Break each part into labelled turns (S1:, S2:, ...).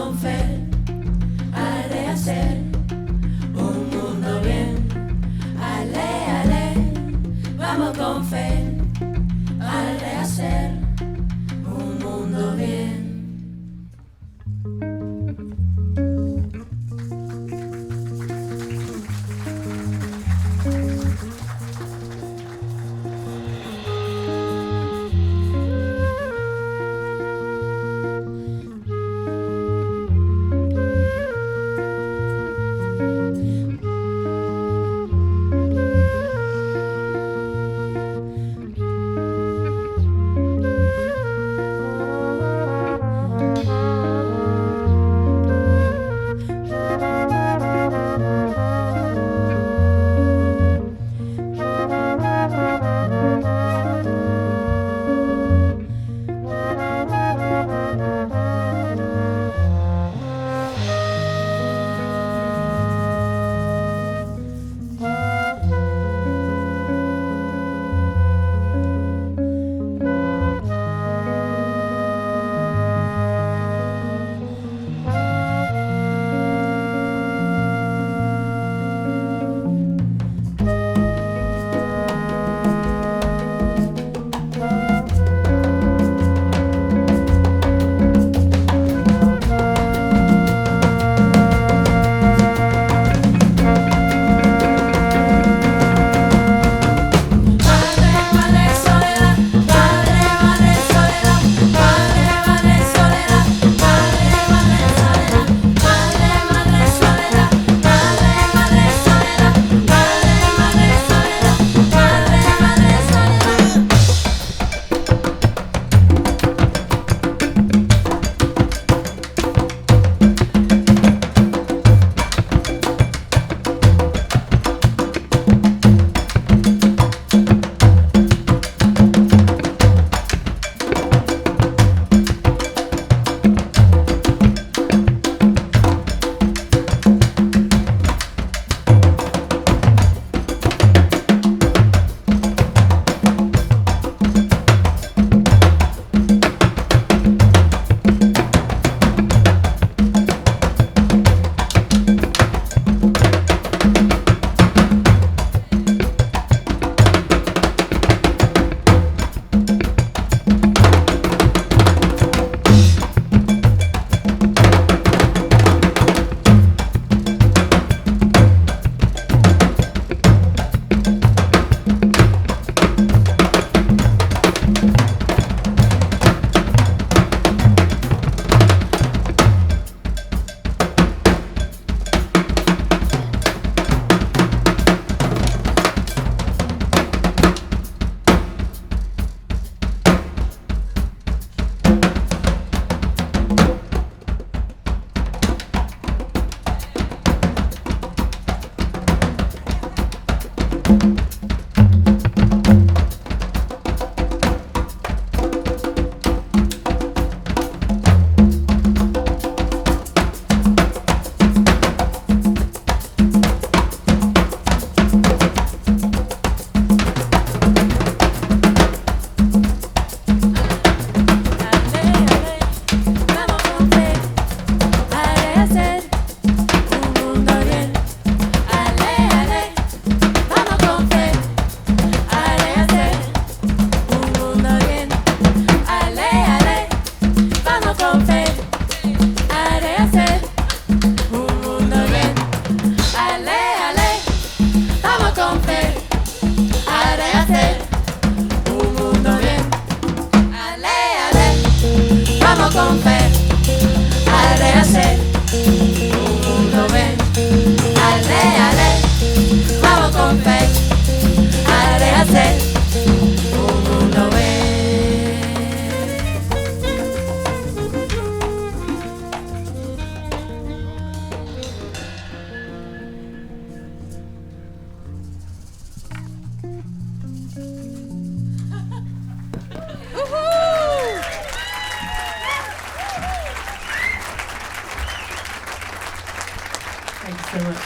S1: con fe, haré hacer un mundo bien. Ale, ale, vamos con fe, haré hacer un mundo bien.
S2: so much.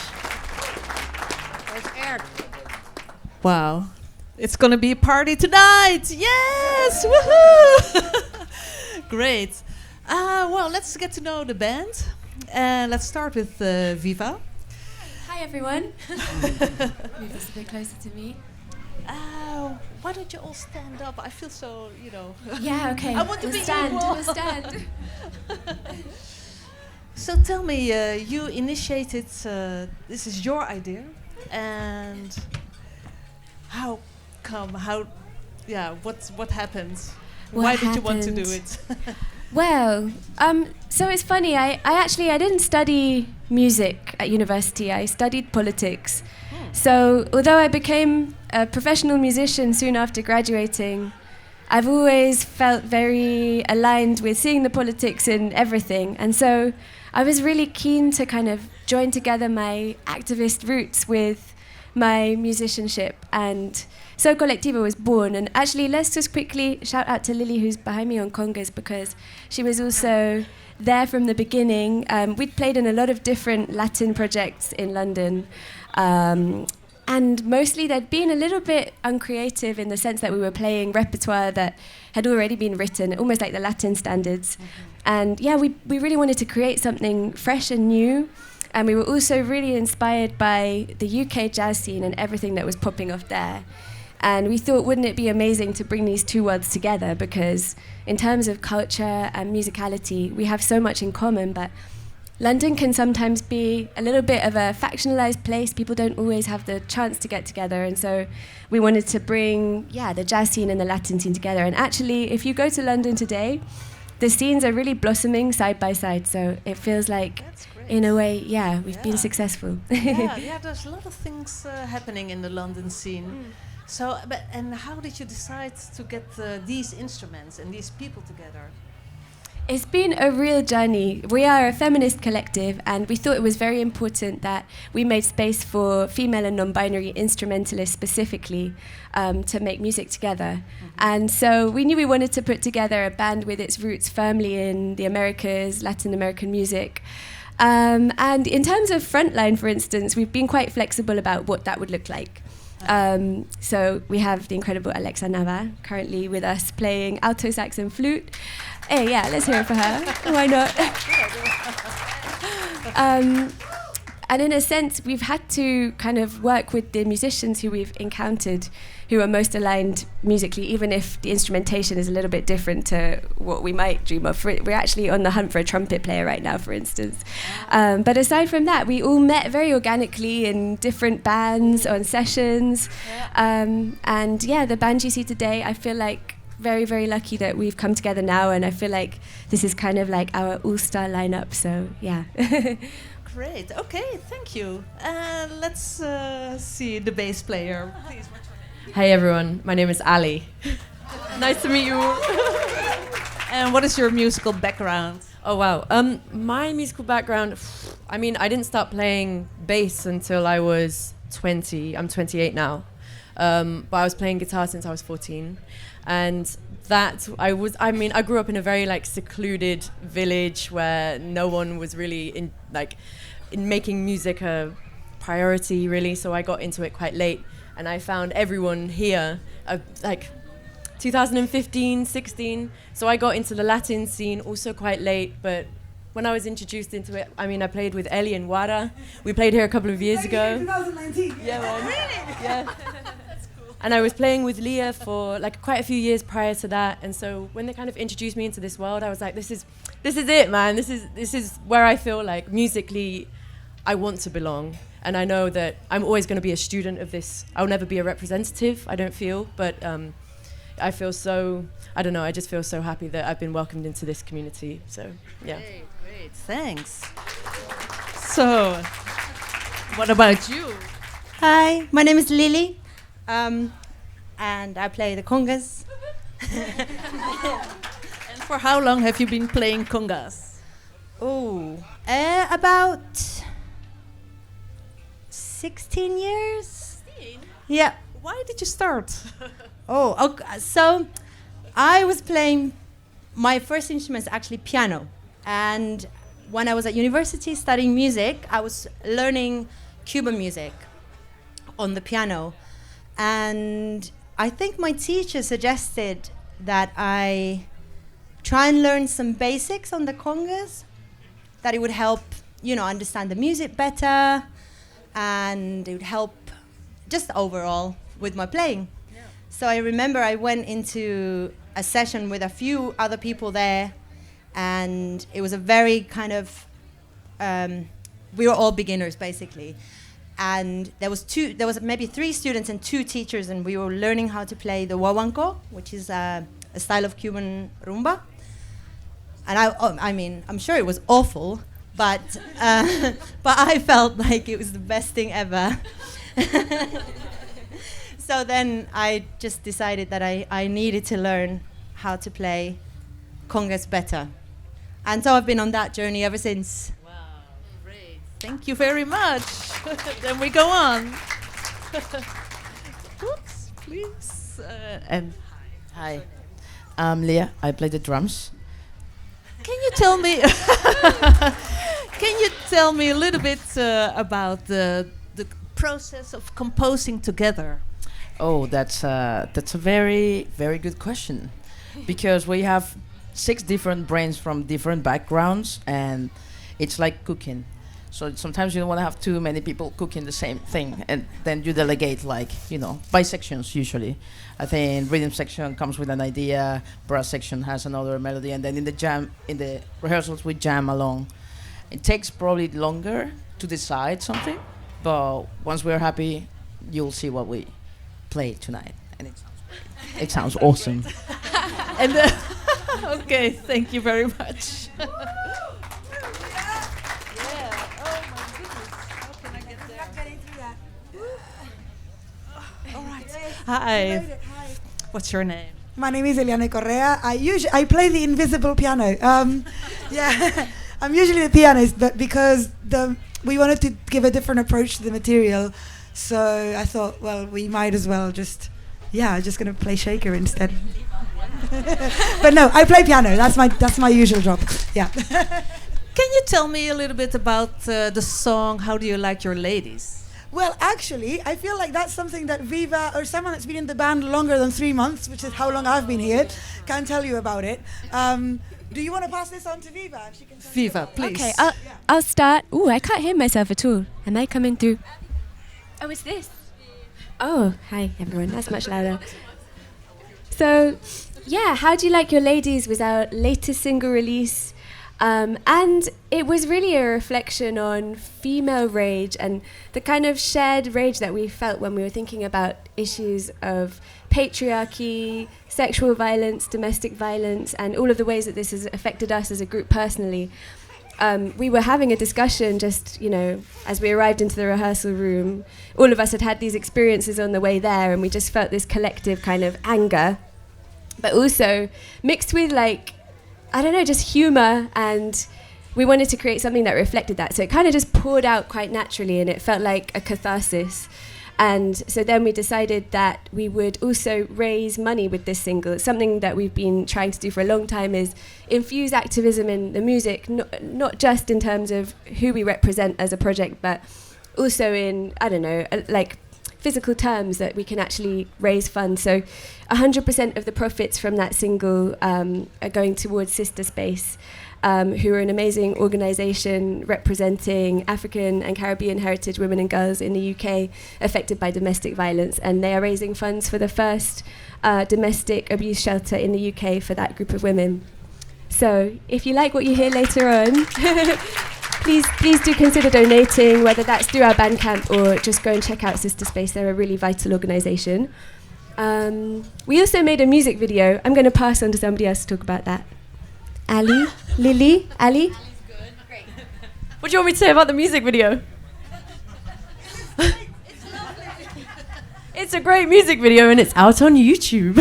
S3: Wow. It's gonna be a party tonight! Yes! Woohoo! Great. Well, let's get to know the band. Let's start with Viva.
S2: Hi everyone. Move this a bit closer to me.
S3: Why don't you all stand up? I feel so,
S2: Yeah, okay.
S3: I want to
S2: we'll
S3: be
S2: stand.
S3: equal.
S2: We'll stand.
S3: So tell me, you initiated, this is your idea, and how come, what happened? Why did you want to do it?
S2: Well, so it's funny, I didn't study music at university, I studied politics. So although I became a professional musician soon after graduating, I've always felt very aligned with seeing the politics in everything. And so I was really keen to kind of join together my activist roots with my musicianship. And so COLECTIVA was born. And actually, let's just quickly shout out to Lily, who's behind me on congas, because she was also there from the beginning. We'd played in a lot of different Latin projects in London. And mostly they'd been a little bit uncreative in the sense that we were playing repertoire that had already been written, almost like the Latin standards. And yeah, we really wanted to create something fresh and new. And we were also really inspired by the UK jazz scene and everything that was popping off there. And we thought, wouldn't it be amazing to bring these two worlds together? Because in terms of culture and musicality, we have so much in common, but London can sometimes be a little bit of a factionalized place. People don't always have the chance to get together. And so we wanted to bring, the jazz scene and the Latin scene together. And actually, if you go to London today, the scenes are really blossoming side by side. So it feels like, in a way, we've been successful.
S3: There's a lot of things happening in the London scene. So, and how did you decide to get these instruments and these people together?
S2: It's been a real journey. We are a feminist collective, and we thought it was very important that we made space for female and non-binary instrumentalists specifically to make music together. And so we knew we wanted to put together a band with its roots firmly in the Americas, Latin American music. And in terms of frontline, for instance, we've been quite flexible about what that would look like. So we have the incredible Alexa Nava currently with us playing alto sax and flute. Hey, let's hear it for her. Why not? And in a sense, we've had to kind of work with the musicians who we've encountered who are most aligned musically, even if the instrumentation is a little bit different to what we might dream of. We're actually on the hunt for a trumpet player right now, for instance. But aside from that, we all met very organically in different bands, on sessions. And the band you see today, I feel like very, very lucky that we've come together now, and I feel like this is kind of like our all-star lineup, so yeah.
S3: Great, okay, thank you. Let's see the bass player. Please, what's your name?
S4: Hey everyone, my name is Ali. Nice to meet you.
S3: And what is your musical background?
S4: Oh wow, my musical background, I mean, I didn't start playing bass until I was 20. I'm 28 now. But I was playing guitar since I was 14. And I grew up in a very secluded village where no one was really in making music a priority really. So I got into it quite late, and I found everyone here, 2015, 16. So I got into the Latin scene also quite late, but when I was introduced into it, I played with Eli and Wada. We played here a couple of years ago.
S5: 2019.
S4: Yeah, man. Really? Yeah. And I was playing with Leah for quite a few years prior to that, and so when they kind of introduced me into this world, I was like, this is it, man. This is where I feel like musically I want to belong, and I know that I'm always going to be a student of this. I'll never be a representative, I don't feel, but I feel so, I don't know, I just feel so happy that I've been welcomed into this community. So yeah.
S3: Great, thanks. So, what about you?
S5: Hi, my name is Lily. And I play the congas.
S3: And for how long have you been playing congas?
S5: About 16 years.
S3: 16?
S5: Yeah.
S3: Why did you start?
S5: Okay. So I was playing, my first instrument is actually piano. And when I was at university studying music, I was learning Cuban music on the piano. And I think my teacher suggested that I try and learn some basics on the congas, that it would help, understand the music better, and it would help just overall with my playing. Yeah. So I remember I went into a session with a few other people there, and it was a very kind of, we were all beginners basically. And there was maybe 3 students and 2 teachers, and we were learning how to play the wawanko, which is a style of Cuban rumba. And I'm sure it was awful, but I felt like it was the best thing ever. So then I just decided that I needed to learn how to play congas better. And so I've been on that journey ever since.
S3: Wow, great. Thank you very much. Then we go on. Oops, please. And
S6: hi, I'm Leah. I play the drums.
S3: Can you tell me? Can you tell me a little bit about the process of composing together?
S6: Oh, that's a very, very good question, because we have 6 different brains from different backgrounds, and it's like cooking. So sometimes you don't want to have too many people cooking the same thing, and then you delegate, by sections usually. I think rhythm section comes with an idea, brass section has another melody, and then in the rehearsals we jam along. It takes probably longer to decide something, but once we're happy, you'll see what we play tonight, and it sounds great. It sounds awesome.
S3: And okay, thank you very much. Hi. What's your name?
S7: My name is Eliane Correa. I play the invisible piano. Yeah, I'm usually the pianist, but because we wanted to give a different approach to the material, so I thought, well, we might as well just gonna play shaker instead. But no, I play piano. That's my usual job. Yeah.
S3: Can you tell me a little bit about the song "How Do You Like Your Ladies"?
S7: Well, actually, I feel like that's something that Viva, or someone that's been in the band longer than 3 months, which is how long I've been here, can tell you about it. Do you want to pass this on to Viva? If she can tell
S3: Viva,
S7: you
S3: please.
S2: Okay, I'll start. Ooh, I can't hear myself at all. Am I coming through? Oh, it's this. Oh, hi everyone. That's much louder. So, yeah, How Do You Like Your Ladies was our latest single release. And it was really a reflection on female rage and the kind of shared rage that we felt when we were thinking about issues of patriarchy, sexual violence, domestic violence, and all of the ways that this has affected us as a group personally. We were having a discussion just, as we arrived into the rehearsal room. All of us had these experiences on the way there, and we just felt this collective kind of anger, but also mixed with just humour, and we wanted to create something that reflected that. So it kind of just poured out quite naturally, and it felt like a catharsis. And so then we decided that we would also raise money with this single. It's something that we've been trying to do for a long time, is infuse activism in the music, not just in terms of who we represent as a project, but also in, physical terms, that we can actually raise funds. So 100% of the profits from that single are going towards Sister Space, who are an amazing organisation representing African and Caribbean heritage women and girls in the UK affected by domestic violence. And they are raising funds for the first domestic abuse shelter in the UK for that group of women. So if you like what you hear later on, please do consider donating, whether that's through our Bandcamp or just go and check out Sister Space. They're a really vital organisation. We also made a music video. I'm going to pass on to somebody else to talk about that. Ali? Lily? Ali?
S4: Ali's good. Great. What do you want me to say about the music video? It's a great music video, and it's out on YouTube.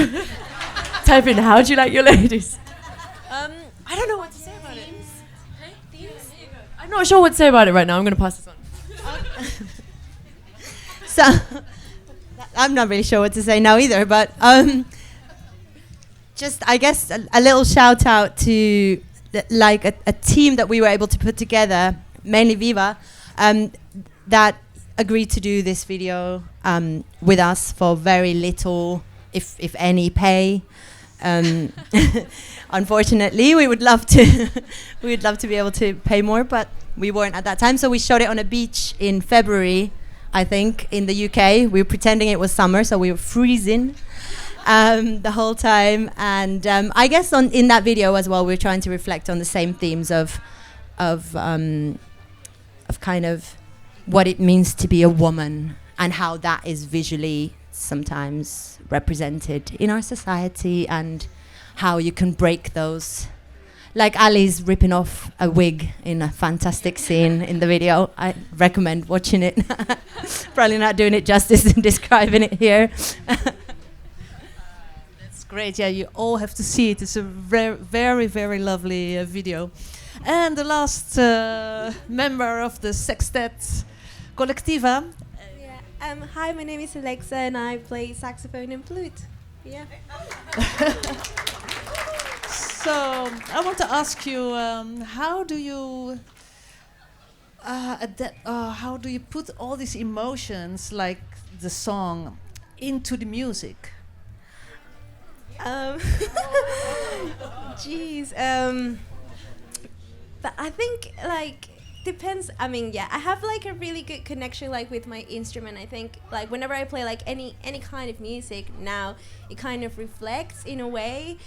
S4: Type in "How Do You Like Your Ladies." I don't know what to say about it. I'm not sure what to say about it right now. I'm going to pass this on.
S5: So, I'm not really sure what to say now either, but just, I guess, a little shout out to a team that we were able to put together, mainly Viva, that agreed to do this video with us for very little, if any, pay. Unfortunately, we would love to we would love to be able to pay more, but we weren't at that time. So we showed it on a beach in February, I think, in the UK. We were pretending it was summer, so we were freezing the whole time. And I guess in that video as well, we were trying to reflect on the same themes of kind of what it means to be a woman and how that is visually sometimes represented in our society, and how you can break those. Like Ali's ripping off a wig in a fantastic scene in the video. I recommend watching it. Probably not doing it justice in describing it here.
S3: That's great. Yeah, you all have to see it. It's a very, very lovely video. And the last member of the sextet, COLECTIVA.
S8: Hi, my name is Alexa, and I play saxophone and flute. Yeah.
S3: So I want to ask you, how do you how do you put all these emotions, like the song, into the music?
S8: Jeez. But I think like depends. I mean, yeah, I have like a really good connection like with my instrument. I think like whenever I play like any kind of music now, it kind of reflects in a way.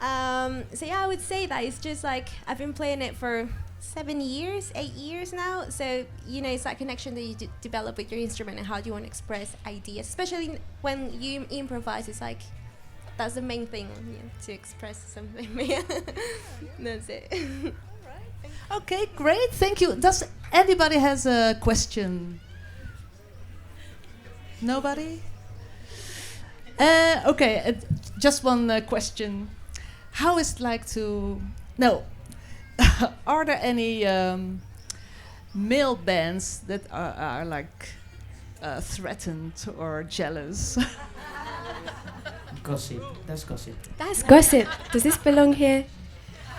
S8: So yeah, I would say that it's just like I've been playing it for 8 years now. So you know, it's that connection that you develop with your instrument and how do you want to express ideas, especially when you improvise. It's like that's the main thing, to express something. That's it.
S3: Okay, great, thank you. Does anybody has a question? Nobody? Okay, just one question. How is it like to... No. Are there any male bands that are like threatened or jealous?
S6: Gossip. That's gossip.
S2: That's gossip. Does this belong here?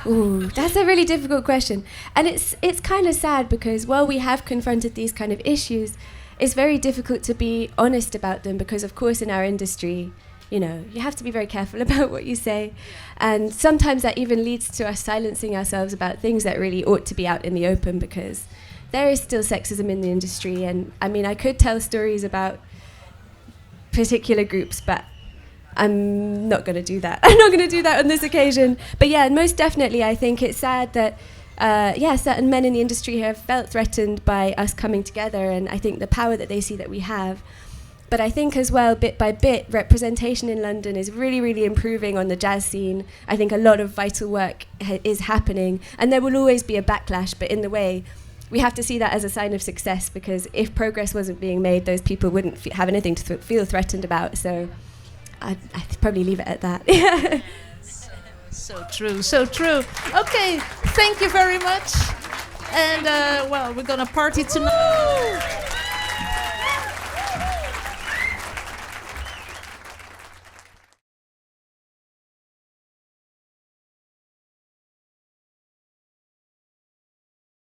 S2: Ooh, that's a really difficult question. And it's kind of sad because while we have confronted these kind of issues, it's very difficult to be honest about them because, of course, in our industry, you know, you have to be very careful about what you say. And sometimes that even leads to us silencing ourselves about things that really ought to be out in the open because there is still sexism in the industry. And I mean, I could tell stories about particular groups, but I'm not going to do that. I'm not going to do that on this occasion. But yeah, most definitely, I think it's sad that, certain men in the industry have felt threatened by us coming together, and I think the power that they see that we have. But I think as well, bit by bit, representation in London is really, really improving on the jazz scene. I think a lot of vital work is happening, and there will always be a backlash, but in the way, we have to see that as a sign of success, because if progress wasn't being made, those people wouldn't have anything to feel threatened about. So I'd probably leave it at that.
S3: So true, so true. Okay, thank you very much. And, well, we're going to party tonight.